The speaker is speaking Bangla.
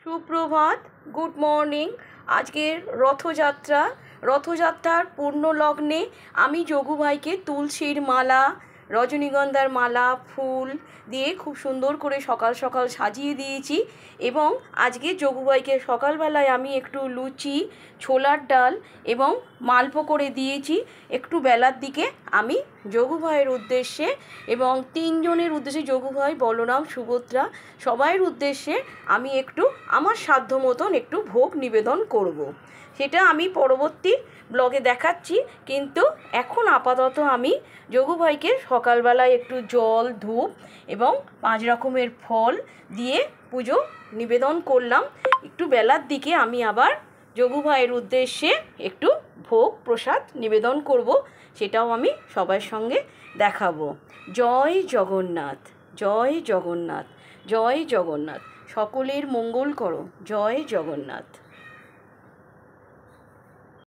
সুপ্রভাত, গুড মর্নিং। আজকের রথযাত্রার পূর্ণ লগ্নে আমি যোগু ভাইকে তুলসীর মালা, রজনীগন্ধার মালা, ফুল দিয়ে খুব সুন্দর করে সকাল সকাল সাজিয়ে দিয়েছি। এবং আজকে যোগু ভাইকে সকালবেলায় আমি একটু লুচি, ছোলার ডাল এবং মালপো করে দিয়েছি। একটু বেলার দিকে আমি যোগু ভাইয়ের উদ্দেশ্যে এবং তিনজনের উদ্দেশ্যে, যোগু ভাই, বলরাম, সুভদ্রা, সবাইয়ের উদ্দেশ্যে আমি একটু আমার সাধ্য মতন একটু ভোগ নিবেদন করব। সেটা আমি পরবর্তী ব্লগে দেখাচ্ছি। কিন্তু এখন আপাতত আমি যোগু ভাইকে সকালবেলায় একটু জল, ধূপ এবং 5 রকমের ফল দিয়ে পুজো নিবেদন করলাম। একটু বেলার দিকে আমি আবার যোগু ভাইয়ের উদ্দেশ্যে একটু ভোগ প্রসাদ নিবেদন করব, সেটাও আমি সবার সঙ্গে দেখাবো। জয় জগন্নাথ, জয় জগন্নাথ, জয় জগন্নাথ। সকলের মঙ্গল করো। জয় জগন্নাথ।